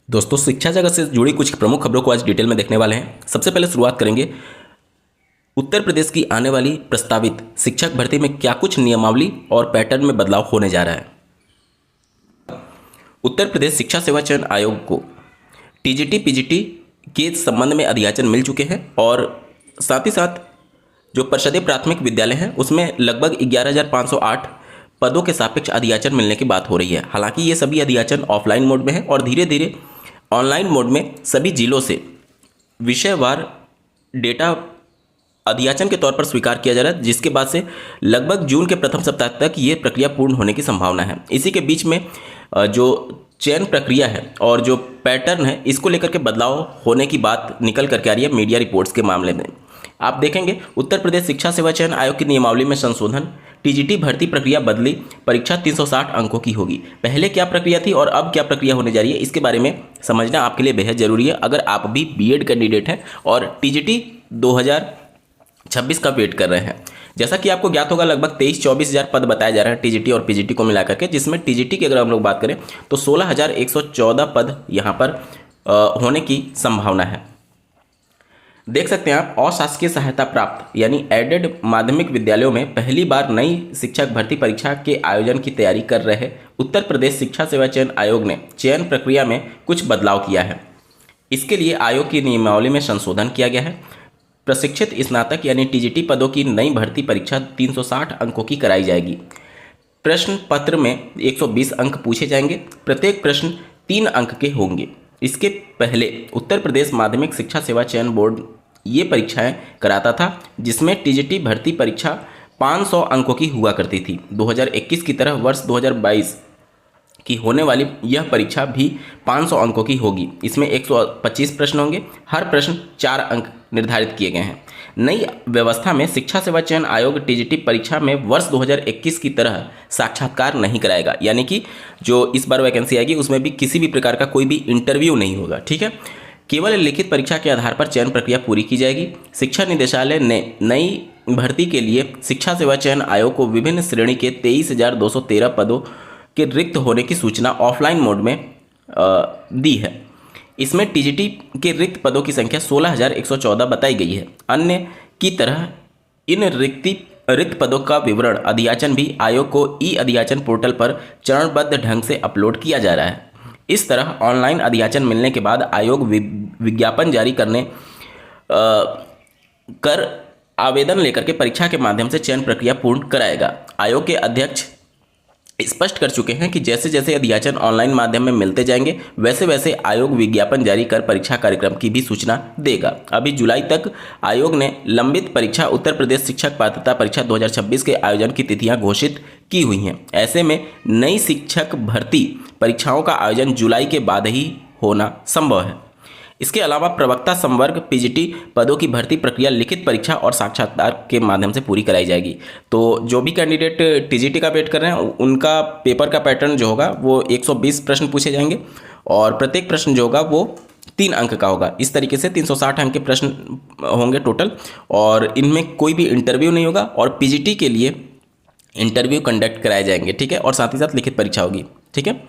दोस्तों, शिक्षा जगत से जुड़ी कुछ प्रमुख खबरों को आज डिटेल में देखने वाले हैं। सबसे पहले शुरुआत करेंगे उत्तर प्रदेश की आने वाली प्रस्तावित शिक्षक भर्ती में क्या कुछ नियमावली और पैटर्न में बदलाव होने जा रहा है। उत्तर प्रदेश शिक्षा सेवा चयन आयोग को टीजीटी पीजीटी के संबंध में अधियाचन मिल चुके हैं और साथ ही साथ जो परिषदीय प्राथमिक विद्यालय हैं उसमें लगभग 11,508 पदों के सापेक्ष अधियाचन मिलने की बात हो रही है। हालांकि ये सभी अधियाचन ऑफलाइन मोड में है और धीरे धीरे ऑनलाइन मोड में सभी जिलों से विषयवार डेटा अधियाचन के तौर पर स्वीकार किया जा रहा है, जिसके बाद से लगभग जून के प्रथम सप्ताह तक ये प्रक्रिया पूर्ण होने की संभावना है। इसी के बीच में जो चयन प्रक्रिया है और जो पैटर्न है इसको लेकर के बदलाव होने की बात निकल करके आ रही है मीडिया रिपोर्ट्स के मामले में। आप देखेंगे उत्तर प्रदेश शिक्षा सेवा चयन आयोग की नियमावली में संशोधन, टीजीटी भर्ती प्रक्रिया बदली, परीक्षा 360 अंकों की होगी। पहले क्या प्रक्रिया थी और अब क्या प्रक्रिया होने जा रही है, इसके बारे में समझना आपके लिए बेहद जरूरी है अगर आप भी बीएड कैंडिडेट हैं और टीजीटी 2026 का वेट कर रहे हैं। जैसा कि आपको ज्ञात होगा, लगभग 23-24 हज़ार पद बताया जा रहा है टीजीटी और पीजीटी को मिलाकर के, जिसमें टीजीटी की अगर हम लोग बात करें तो 16,114 पद यहाँ पर होने की संभावना है। देख सकते हैं आप, अशासकीय सहायता प्राप्त यानी एडेड माध्यमिक विद्यालयों में पहली बार नई शिक्षक भर्ती परीक्षा के आयोजन की तैयारी कर रहे उत्तर प्रदेश शिक्षा सेवा चयन आयोग ने चयन प्रक्रिया में कुछ बदलाव किया है। इसके लिए आयोग की नियमावली में संशोधन किया गया है। प्रशिक्षित स्नातक यानी टीजीटी पदों की नई भर्ती परीक्षा 360 अंकों की कराई जाएगी। प्रश्न पत्र में 120 अंक पूछे जाएंगे। प्रत्येक प्रश्न 3 अंक के होंगे। इसके पहले उत्तर प्रदेश माध्यमिक शिक्षा सेवा चयन बोर्ड ये परीक्षाएं कराता था, जिसमें टीजीटी भर्ती परीक्षा 500 अंकों की हुआ करती थी। 2021 की तरह वर्ष 2022 की होने वाली यह परीक्षा भी 500 अंकों की होगी। इसमें 125 प्रश्न होंगे, हर प्रश्न 4 अंक निर्धारित किए गए हैं। नई व्यवस्था में शिक्षा सेवा चयन आयोग टीजीटी परीक्षा में वर्ष 2021 की तरह साक्षात्कार नहीं कराएगा, यानी कि जो इस बार वैकेंसी आएगी उसमें भी किसी भी प्रकार का कोई भी इंटरव्यू नहीं होगा। ठीक है, केवल लिखित परीक्षा के आधार पर चयन प्रक्रिया पूरी की जाएगी। शिक्षा निदेशालय ने नई भर्ती के लिए शिक्षा सेवा चयन आयोग को विभिन्न श्रेणी के 23,213 पदों के रिक्त होने की सूचना ऑफलाइन मोड में दी है। इसमें टीजीटी के रिक्त पदों की संख्या 16,114 बताई गई है। अन्य की तरह इन रिक्त पदों का विवरण अधियाचन भी आयोग को ई अधियाचन पोर्टल पर चरणबद्ध ढंग से अपलोड किया जा रहा है। इस तरह ऑनलाइन अधियाचन मिलने के बाद आयोग विज्ञापन जारी कर आवेदन लेकर के परीक्षा के माध्यम से चयन प्रक्रिया पूर्ण कराएगा। आयोग के अध्यक्ष स्पष्ट कर चुके हैं कि जैसे जैसे अधियाचन ऑनलाइन माध्यम में मिलते जाएंगे वैसे वैसे आयोग विज्ञापन जारी कर परीक्षा कार्यक्रम की भी सूचना देगा। अभी जुलाई तक आयोग ने लंबित परीक्षा उत्तर प्रदेश शिक्षक पात्रता परीक्षा 2026 के आयोजन की तिथियां घोषित की हुई हैं। ऐसे में नई शिक्षक भर्ती परीक्षाओं का आयोजन जुलाई के बाद ही होना संभव है। इसके अलावा प्रवक्ता संवर्ग पीजीटी पदों की भर्ती प्रक्रिया लिखित परीक्षा और साक्षात्कार के माध्यम से पूरी कराई जाएगी। तो जो भी कैंडिडेट टीजीटी का वेट कर रहे हैं उनका पेपर का पैटर्न जो होगा वो 120 प्रश्न पूछे जाएंगे और प्रत्येक प्रश्न जो होगा वो 3 अंक का होगा। इस तरीके से 360 अंक के प्रश्न होंगे टोटल और इनमें कोई भी इंटरव्यू नहीं होगा और पीजीटी के लिए इंटरव्यू कंडक्ट कराए जाएंगे। ठीक है, और साथ ही साथ लिखित परीक्षा होगी। ठीक है,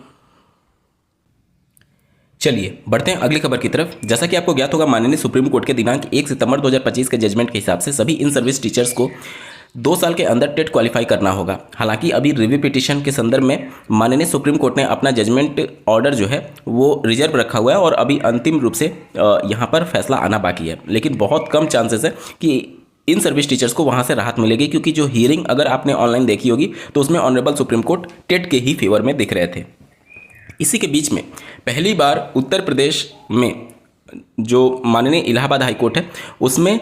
चलिए बढ़ते हैं अगली खबर की तरफ। जैसा कि आपको ज्ञात होगा, माननीय सुप्रीम कोर्ट के दिनांक 1 सितंबर 2025 के जजमेंट के हिसाब से सभी इन सर्विस टीचर्स को 2 साल के अंदर टेट क्वालिफाई करना होगा। हालांकि अभी रिव्यू पिटीशन के संदर्भ में माननीय सुप्रीम कोर्ट ने अपना जजमेंट ऑर्डर जो है वो रिजर्व रखा हुआ है और अभी अंतिम रूप से यहाँ पर फैसला आना बाकी है। लेकिन बहुत कम चांसेस है कि इन सर्विस टीचर्स को वहाँ से राहत मिलेगी, क्योंकि जो हियरिंग अगर आपने ऑनलाइन देखी होगी तो उसमें ऑनरेबल सुप्रीम कोर्ट टेट के ही फेवर में दिख रहे थे। इसी के बीच में पहली बार उत्तर प्रदेश में जो माननीय इलाहाबाद हाई कोर्ट है उसमें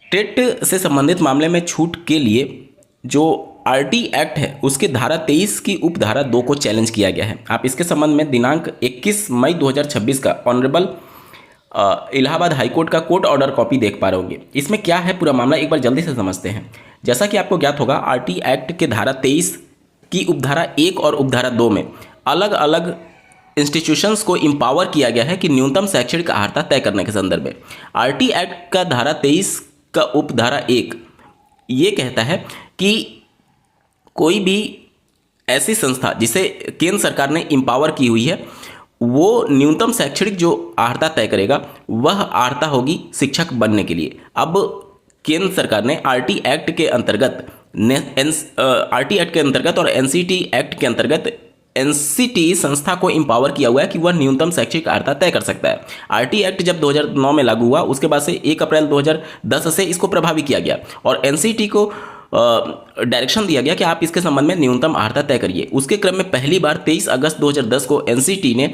टेट से संबंधित मामले में छूट के लिए जो आरटी एक्ट है उसके धारा 23 की उपधारा 2 को चैलेंज किया गया है। आप इसके संबंध में दिनांक 21 मई 2026 का ऑनरेबल इलाहाबाद हाई कोर्ट का कोर्ट ऑर्डर कॉपी देख पा रहे होंगे। इसमें क्या है पूरा मामला, एक बार जल्दी से समझते हैं। जैसा कि आपको ज्ञात होगा, आरटी एक्ट के धारा 23 की उपधारा 1 और उपधारा 2 में अलग अलग इंस्टीट्यूशंस को इंपावर किया गया है कि न्यूनतम शैक्षणिक अर्हता तय करने के संदर्भ में। आरटी एक्ट का धारा 23 का उपधारा 1 ये कहता है कि कोई भी ऐसी संस्था जिसे केंद्र सरकार ने इंपावर की हुई है वो न्यूनतम शैक्षणिक जो अर्हता तय करेगा वह अर्हता होगी शिक्षक बनने के लिए। अब केंद्र सरकार ने आरटी एक्ट के अंतर्गत और एनसीटी एक्ट के अंतर्गत एनसीटी संस्था को एम्पावर किया हुआ है कि वह न्यूनतम शैक्षिक अर्हता तय कर सकता है। आरटी एक्ट जब 2009 में लागू हुआ, उसके बाद से 1 अप्रैल 2010 से इसको प्रभावी किया गया और एनसीटी को डायरेक्शन दिया गया कि आप इसके संबंध में न्यूनतम अर्हता तय करिए। उसके क्रम में पहली बार 23 अगस्त 2010 को एनसीटी ने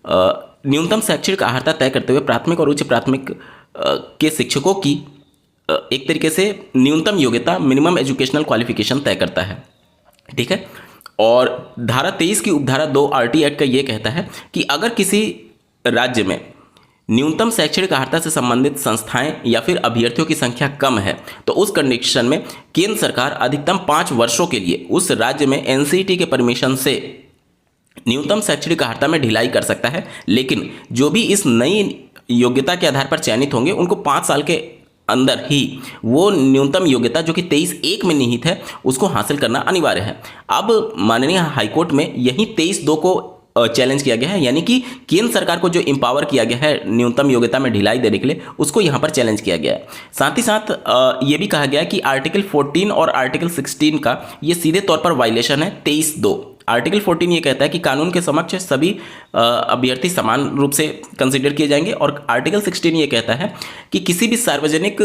न्यूनतम शैक्षिक अर्हता तय करते हुए प्राथमिक और उच्च प्राथमिक के शिक्षकों की एक तरीके से न्यूनतम योग्यता मिनिमम एजुकेशनल क्वालिफिकेशन तय करता है, ठीक है। और धारा 23 की उपधारा 2 आरटी एक्ट का ये कहता है कि अगर किसी राज्य में न्यूनतम शैक्षणिक अर्हता से संबंधित संस्थाएं या फिर अभ्यर्थियों की संख्या कम है तो उस कंडीशन में केंद्र सरकार अधिकतम 5 वर्षों के लिए उस राज्य में एनसीटी के परमिशन से न्यूनतम शैक्षणिक अर्हता में ढिलाई कर सकता है। लेकिन जो भी इस नई योग्यता के आधार पर चयनित होंगे उनको 5 साल के अंदर ही वो न्यूनतम योग्यता जो कि 23(1) में निहित है उसको हासिल करना अनिवार्य है। अब माननीय हाईकोर्ट में यही 23(2) को चैलेंज किया गया है, यानी कि केंद्र सरकार को जो एम्पावर किया गया है न्यूनतम योग्यता में ढिलाई देने के लिए उसको यहाँ पर चैलेंज किया गया है। साथ ही साथ ये भी कहा गया है कि आर्टिकल 14 और आर्टिकल 16 का ये सीधे तौर पर वायलेशन है 23(2)। आर्टिकल 14 ये कहता है कि कानून के समक्ष सभी अभ्यर्थी समान रूप से कंसिडर किए जाएंगे और आर्टिकल 16 ये कहता है कि किसी भी सार्वजनिक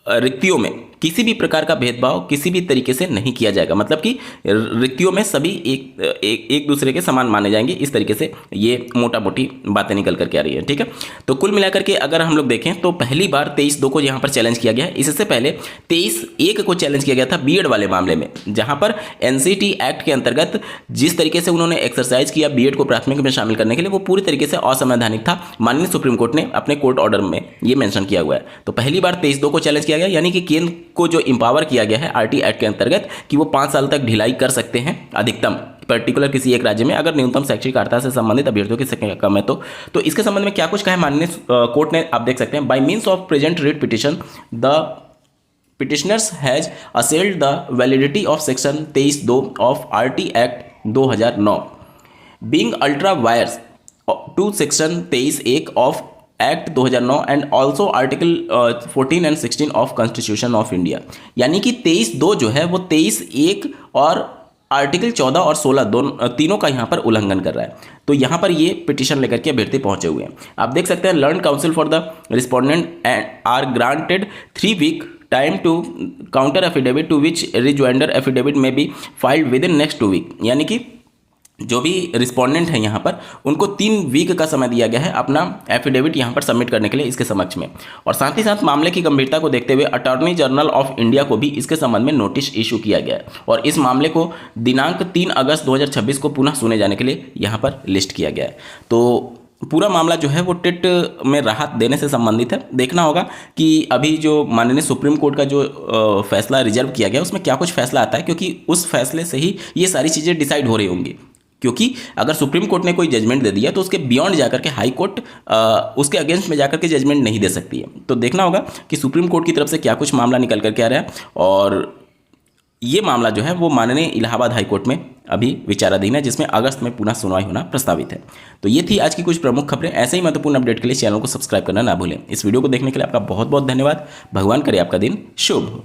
रिक्तियों में किसी भी प्रकार का भेदभाव किसी भी तरीके से नहीं किया जाएगा, मतलब कि रिक्तियों में सभी एक दूसरे के समान माने जाएंगे। इस तरीके से ये मोटा मोटी बातें निकल करके आ रही है, ठीक है। तो कुल मिलाकर के अगर हम लोग देखें तो पहली बार 23(2) को यहाँ पर चैलेंज किया गया है। इससे पहले 23(1) को चैलेंज किया गया था बीएड वाले मामले में, जहाँ पर एनसीटी एक्ट के अंतर्गत जिस तरीके से उन्होंने एक्सरसाइज किया बीएड को प्राथमिक में शामिल करने के लिए वो पूरी तरीके से असंवैधानिक था। माननीय सुप्रीम कोर्ट ने अपने कोर्ट ऑर्डर में ये मेंशन किया हुआ है। तो पहली बार 23(2) को चैलेंज किया गया, यानी कि केंद्र को जो एम्पावर किया गया है आरटी एक्ट के अंतर्गत कि वो 5 साल तक ढिलाई कर सकते हैं अधिकतम पर्टिकुलर किसी एक राज्य में अगर न्यूनतम शैक्षिक अर्हता से संबंधित अभ्यर्थियों की संख्या कम है तो इसके संबंध में क्या कुछ कहा है माननीय कोर्ट ने, आप देख सकते हैं। By means of present writ petition the petitioners has assailed the validity of section 23(2) of RT act 2009 being ultra vires to section 23(1) of act 2009 and also article 14 and 16 of constitution of India. यानी कि 23(2) जो है वो 23(1) और article 14 और 16 तीनों का यहाँ पर उल्लंघन कर रहा है। तो यहाँ पर ये पिटीशन लेकर के अभ्यर्थी पहुंचे हुए हैं। आप देख सकते हैं learn counsel for the respondent are granted 3 week time to counter affidavit to which rejoinder affidavit may be filed within next 2 week. यानी कि जो भी रिस्पोंडेंट है यहाँ पर उनको 3 वीक का समय दिया गया है अपना एफिडेविट यहाँ पर सबमिट करने के लिए इसके समक्ष में। और साथ ही साथ मामले की गंभीरता को देखते हुए अटॉर्नी जनरल ऑफ इंडिया को भी इसके संबंध में नोटिस इशू किया गया है और इस मामले को दिनांक 3 अगस्त 2026 को पुनः सुने जाने के लिए यहाँ पर लिस्ट किया गया है। तो पूरा मामला जो है वो टिट में राहत देने से संबंधित है। देखना होगा कि अभी जो माननीय सुप्रीम कोर्ट का जो फैसला रिजर्व किया गया उसमें क्या कुछ फैसला आता है, क्योंकि उस फैसले से ही ये सारी चीज़ें डिसाइड हो रही होंगी। क्योंकि अगर सुप्रीम कोर्ट ने कोई जजमेंट दे दिया तो उसके बियॉन्ड जाकर के हाई कोर्ट उसके अगेंस्ट में जाकर के जजमेंट नहीं दे सकती है। तो देखना होगा कि सुप्रीम कोर्ट की तरफ से क्या कुछ मामला निकल करके आ रहा है। और ये मामला जो है वो माननीय इलाहाबाद हाई कोर्ट में अभी विचाराधीन है, जिसमें अगस्त में पुनः सुनवाई होना प्रस्तावित है। तो ये थी आज की कुछ प्रमुख खबरें। ऐसे ही महत्वपूर्ण अपडेट के लिए चैनल को सब्सक्राइब करना ना भूलें। इस वीडियो को देखने के लिए आपका बहुत बहुत धन्यवाद। भगवान करे आपका दिन शुभ हो।